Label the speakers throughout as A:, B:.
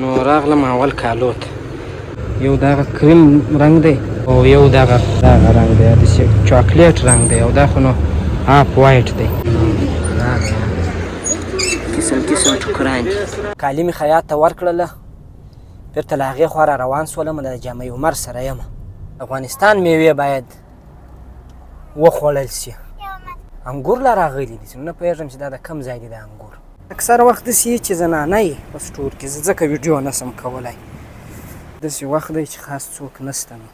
A: نو راغلم اول کالو ته یو دغه کریم رنګ دی او یو دغه رنګ دی داسې چاکلیټ رنګ دی او دا خو نو اپ وایټ دی قسم قسم ټوکران دي. کالي مې خیاط ته ورکړله بېرته له هغې خوا را روان شولم د جامع عمر سره یم. افغانستان میوې باید وخوړل سي. انګور لا راغلي دي چې نه پوهېږم چې دا د کوم ځای دي د انګور. اکثره وخت داسې وي چې زنانه یې په سټور کې زه ځکه ویډیو نه شم کولی. داسې وخت دی چې خاص څوک نشته نو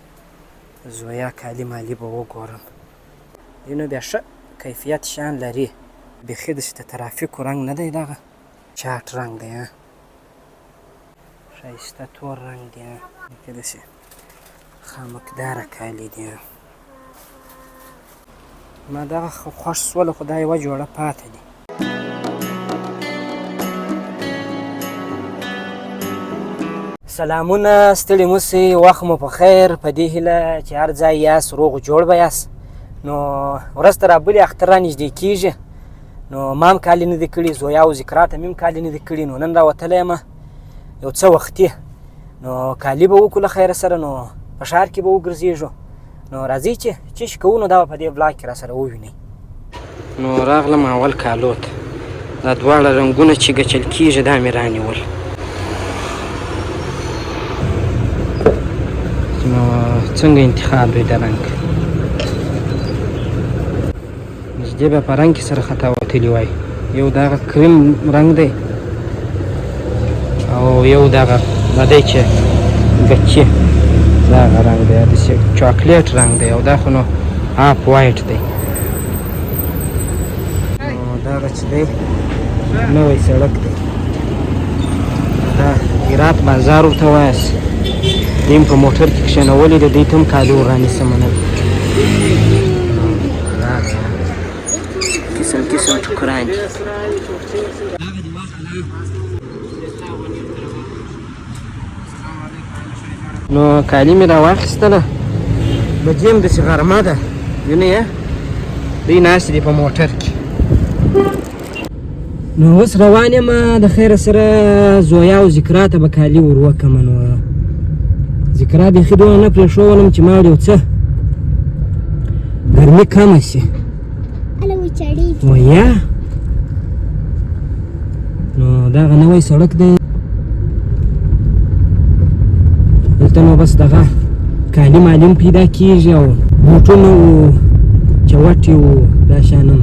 A: زویا کالي مالي به وګورم. دې نو بیا ښه کیفیت شیان لري. بیخي داسې د ترافیکو رنګ نه دی دغه چاټ رنګ دی ښایسته تور رنګ دی کې داسې خامکداره کالي دي. ما دغه خوښ شوله خو دا یوه جوړه پاته دي. سلامونه ستړي مه سئ وخت مو په خیر په دې هیله چې هر ځای یاست روغ جوړ به یاست. نو ورځ ته رابلې اختر را نږدې کېږي نو ما هم کالي نه دي کړي زویا او ذکرا ته مې هم کالي نه دي کړي نو نن راوتلی یم یو څه وختي نو کالي به وکړو له خیره سره نو په ښار کې به وګرځېږو نو راځئ چې څه شي کوو نو دا به په دې بلاګ کې را سره ووینئ. نو راغلم اول کالو ته دا دواړه رنګونه چې ګچل کېږي دا مې رانیول. نو څنګه انتخاب دی د رنګ نږدې به په رنګ کې سره خطا وتلي وای. یو دغه کریم رنګ دی او یو دغه دی چې ګچي دغه رنګ دی داسې چاکلیټ رنګ دی او دا خو نو اپ وایټ دی. نو دغه چې دی نوی سړک دی دا هرات بازار ورته وایاست. دیم په موټر کې کښېنولي د دوی ته هم کالي ور رانیسم نن. قسم قسم ټوکران دي. نو کالي مې راواخیستله بجې هم داسې غرمه ده وینئ دوی ناست دي په موټر کې. نو اوس روان یم د خیره سره زویا او ذکرا ته به کالي ور وکړم. نو ذکرا بیخي دونه نه پرېښولم چې ما یو څه ګرمي کمه شي. ویا نو دغه نوی سړک دی دلته نو بس دغه کالي مالي هم پیدا کېږي او بوټونه و چوټې و دا شیان هم.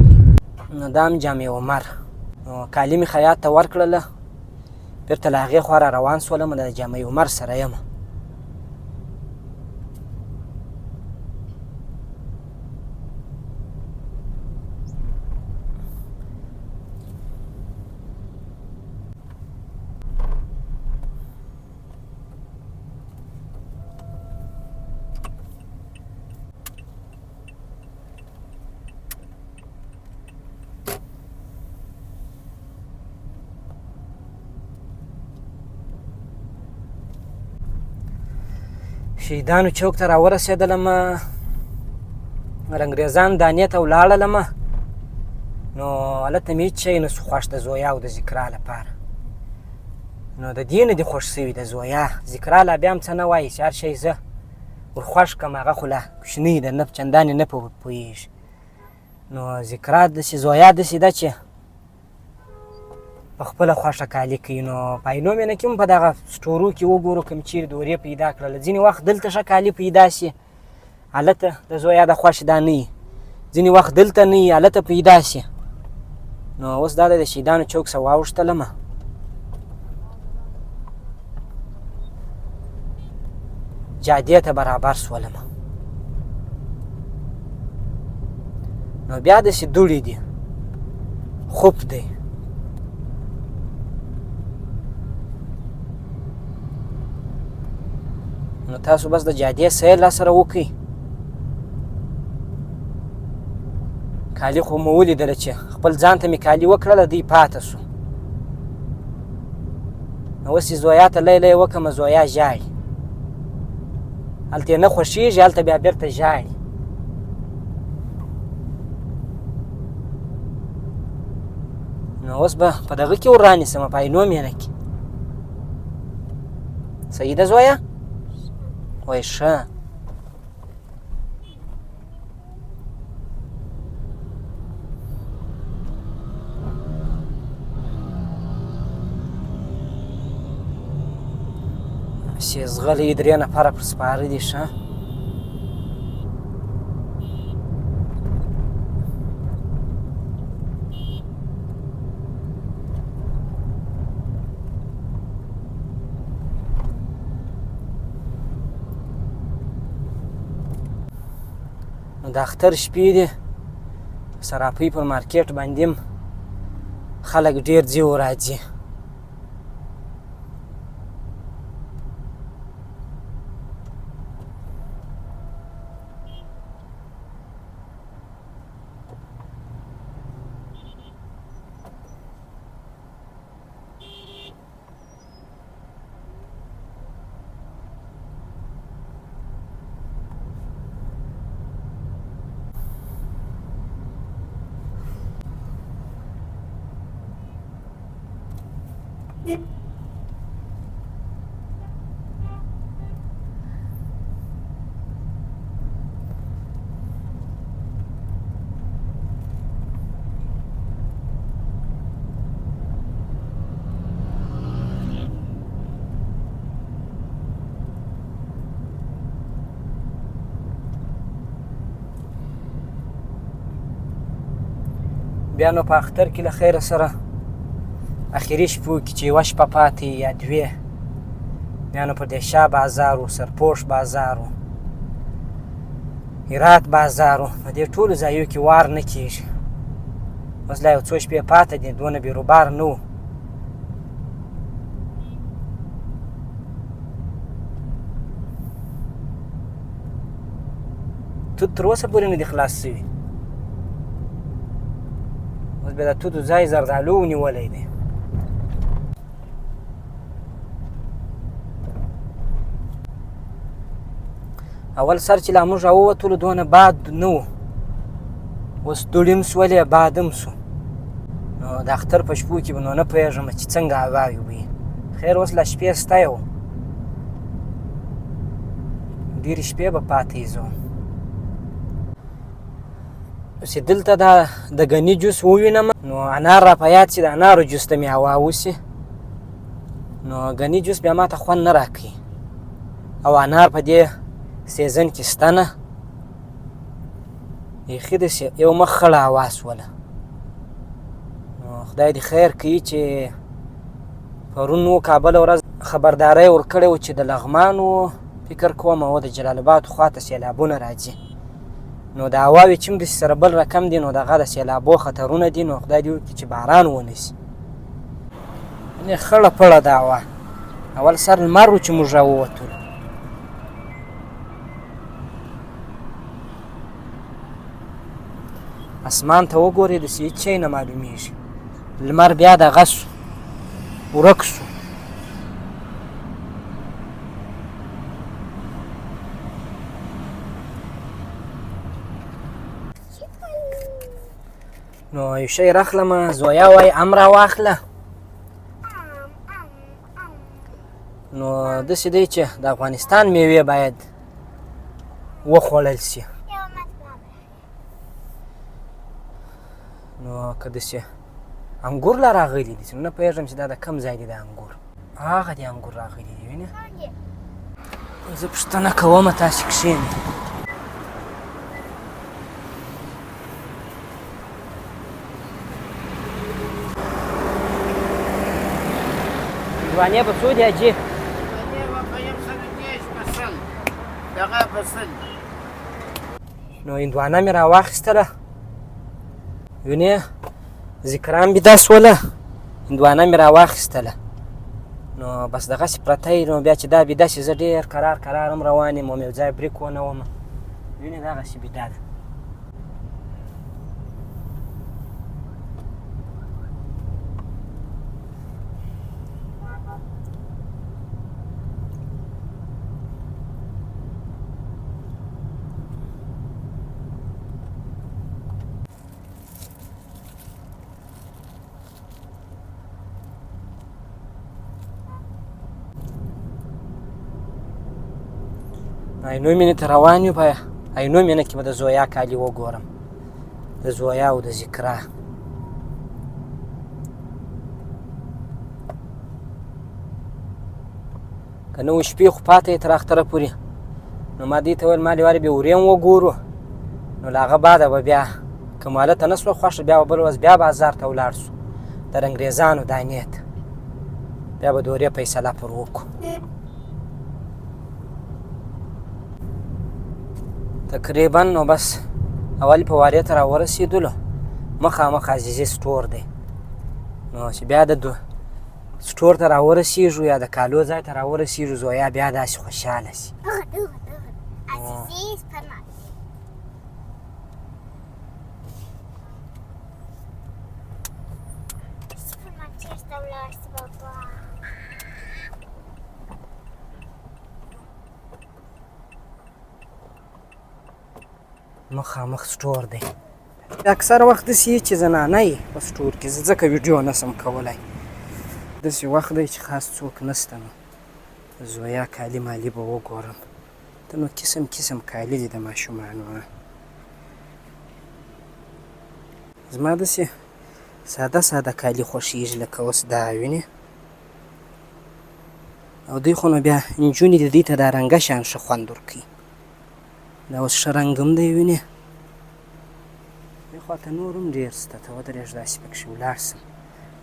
A: نو دا هم جامع عمر نو کالي مې خیاط ته ورکړله بېرته له هغې خوا را روان شولم د جامع عمر سره یم. شهیدانو چوک ته راورسېدلم رنګریزان دانې ته ولاړلم نو هلته مې هېڅ شی نه سو خوښ د زویا او د ذکرا لپاره. نو د دې نه دي خوښ شوي د زویا ذکرا لا بیا هم څه نه وایي چې هر شی زه ور خوښ کړم هغه خو لا کوچنۍ ده نه چندانې نه پوهېږي. نو ذکرا داسې زویا داسې ده چې په خپله خوښه کالي کوي. نو په عینو مینه کې هم په دغه سټورو کې وګورو کوم چیرې دورې پیدا کړله ځینې وخت دلته ښه کالي پیدا سي هلته د زویا د خوښې دا نه وي ځینې وخت دلته نه وي هلته پیدا سي. نو اوس دا د شهیدانو چوک څه واوښتلم جادې ته برابر شولم. نو بیا داسې دوړې دي خوب دی. نو تاسو بس د جادې سیر لا سره وکړئ. کالي خو مو ولیدله چې خپل ځان ته مې کالي وکړله دوی پاته سو. نو اوس یې زویا ته لیله یې وکړمه زویا ژاړي هلته یې نه خوښېږي هلته بیا بېرته ژاړي. نو اوس به په دغه کې ور رانیسمه په عینو مینه کې صحیح ده زویه؟ وای ښه. چې زغلی 3 نفره پر سپاره دي. ښه نو د اختر شپې دي صرافۍ پر مارکیټ باندې خلک ډېر ځي و راځي. بیا نو په اختر کې له خیره سره اخري شپو کې چې یوه شپه پاتې یا 2 بیا نو پر دې شاه بازار و، سرپوش بازار و، هرات بازار و، په دې ټولو ځایو کې وار نه کېږي. اوس لا یو څو شپې پاته دي، دونه بیروبار نه و. توت تر اوسه پورې نه دي خلاص شوي. اوس بیا د توتو ځای زردالو ونیولی دی. اول سر چې لا موږ راووتلو دونه باد نه و، اوس دوړې هم سولې باد هم سو. نو د اختر په شپو کې به نو نه پوهېږم چې څنګه هواوې وي. خیر اوس لا شپې سته یو، ډېرې شپې به پاتې ځو. چې دلته د ګني جوس ووینم نو انار را په یاد چې د انارو جوس ته مې هوا وسي، نو ګني جوس بیا ما ته خوند نه راکوي. او انار په دې سیزن کې شته نه، بیخي داسې یو مخ خړه هوا سوله. نو خدای دې خیر کوي چې پرون و کابل ورځ خبرداری ورکړې وه چې د لغمانو فکر کوم او د جلال آباد خواته سیلابونه راځي. نو د هواوې چې هم داسې سره بل رقم دي، نو دغه د سیلابو خطرونه دي. نو خدای دې وکړي چې باران ونیسي. یعنې خړه پړه ده هوا. اول سر لمر و چې موږ راووتلو. اسمان ته وګورئ داسې هېڅ شی نه معلومیږي. لمر بیا دغه سو، ورک سو. نو یو شی راخلمه، زویا وایي ام راواخله. نو داسې دی چې د افغانستان میوې باید وخوړل سي. نو که داسې انګور لا راغلي دي، نه پوهېږم چې دا د کوم ځای دي دا انګور. هغه دي انګور راغلي دي، وینې. زه پوښتنه کومه، تاسې کښېنئ. هندوانې په څو دي حاجي؟
B: هندوانې به په 110 په 100، دغه په 100.
A: نو هندوانه مې راواخیستله، وینې ذکران بیده سوله، هندوانه مې راواخیستله. نو بس دغسې پرته یي. نو بیا چې دا بیده شي، زه ډېر کرار هم روان یم، یو ځای بریک ونه ومه. وینې دغسې بیده ده. عینو مینې ته روان یو. په عینو مینه کې به د زویا کالي وګورم، د زویا او د ذکرا. که نه و شپې خو پاته یې تر اختره پورې، نو ما دې ته ویل ما لېوارې بیا وریم وګورو. نو له هغه بعده به بیا که ماله ته نه سوه خوښه، بیا به بل ورځ بیا بازار ته ولاړ سو د رنګریزانو دانې ته، بیا به د ورې فیصله پر وکړو. تقریبا نو بس اول په وارې ته راورسېدلو، مخامخ عزیزي سټور دی. نو چې بیا د سټور ته راورسېږو یا د کالو ځای ته راورسېږو، زویا بیا داسې خوشحاله سي.
C: عزیزي سپرمارکېټ. سپرمارکېټ ته ولاړ سي بابا.
A: مخامخ سټور دی. اکثر وخت داسې یي چې زنانه یې په سټور کې، زه ځکه ویډیو نسم کولی. داسې وخت دی چې خاص څوک نسته، نو زویا کالي مالي به وګورم. ته نو قسم قسم کالي دي د ماشومانو. زما داسې ساده ساده کالي خوښېږي، لکه اوس دا وینې. او دوی خو نو بیا نجونې د دوی ته دا رنګه شیان ښه خوند ورکوي. دا اوس ښه رنګ هم دی وینې. دې خوا ته نور هم ډېر شته، ته ودرېږه داسې پکښې ولاړ سم.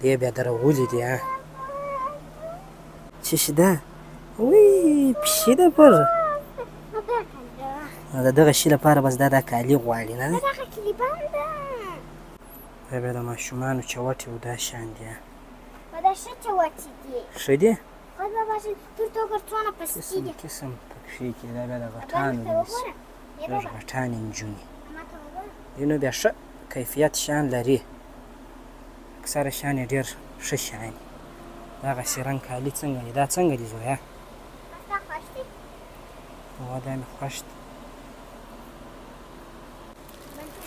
A: دې بیا درغولي دي. څه شي ده؟ وی پښې ده پر د دغه شي لپاره بس دا کالي غواړي، نه ده؟
C: دغه کلیبان ده.
A: دا بیا د ماشومانو چوټې او دا شیان دي.
C: دا ښه چوټې دي.
A: ښه دي؟
C: خدای بابا چې تور توګر څونه پستې
A: قسم
C: دي.
A: قسم پکښې کې. دا بیا د غټانو دي، لږ غټانې نجونې. دې نو بیا ښه کیفیت شیان لري، اکثره شیان یې ډېر ښه شیان دي. دغسې رنګ کالي څنګه دي؟ دا څنګه دي زویا؟
C: دا خوښ دي.
A: دا مې خوښ دي،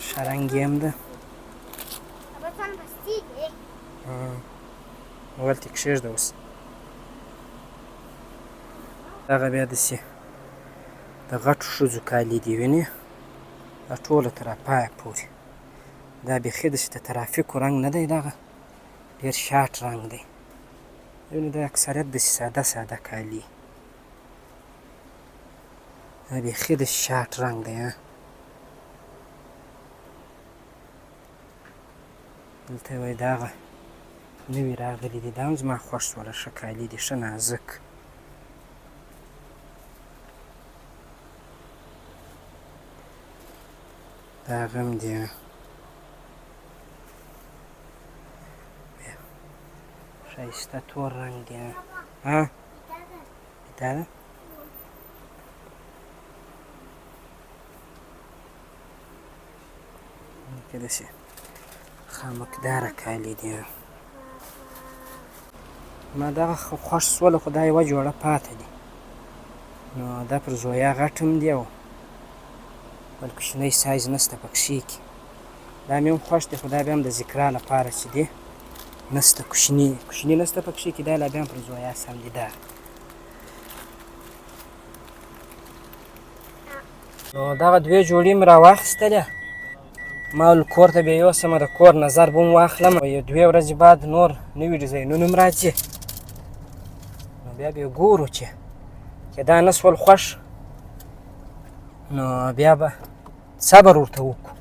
A: ښه رنګ یې هم ده.
C: بابا څونه پستې دي.
A: هلته یې کښېږده اوس. دغه بیا داسې د غټو ښځو کالي دي وینې، دا ټوله تر پایه پورې. دا بیخي داسې د ترافیکو رنګ نه دی، دغه ډېر شاټ رنګ دی. وینې دا اکثریت داسې ساده ساده کالي، دا بیخي داسې شاټ رنګ دی. دلته یې وایي دغه نوي راغلي دي، دا هم زما خوښ شوله. ښه کالي دي، ښه نازک. دا هغه هم دي. ښایسته تور رنګ دی. دا ده؟ کې داسې خامکداره کالي دي. ما دغه خوښ شوله، خو دا یوه جوړه پاته دي. نو دا پر زویا غټ هم دي او بل کوچنی سایز نسته پکښې کې. دا مې هم خوښ دی، خو دا بیا هم د ذکرا لپاره چې دی نسته، کوچني نسته پکښې کې. دا لا بیا هم پر زویا سم دي. دا نو دغه دوې جوړې مې راواخیستلې. ما ویل کور ته بیا یوسمه، د کور نظر به هم واخلم. یو 2 ورځې بعد نور نوي ډیزاینونه هم راځي، نو بیا به ګورو چې که دا نه سول خوښ، نو بیا به صبر ورته وکړو.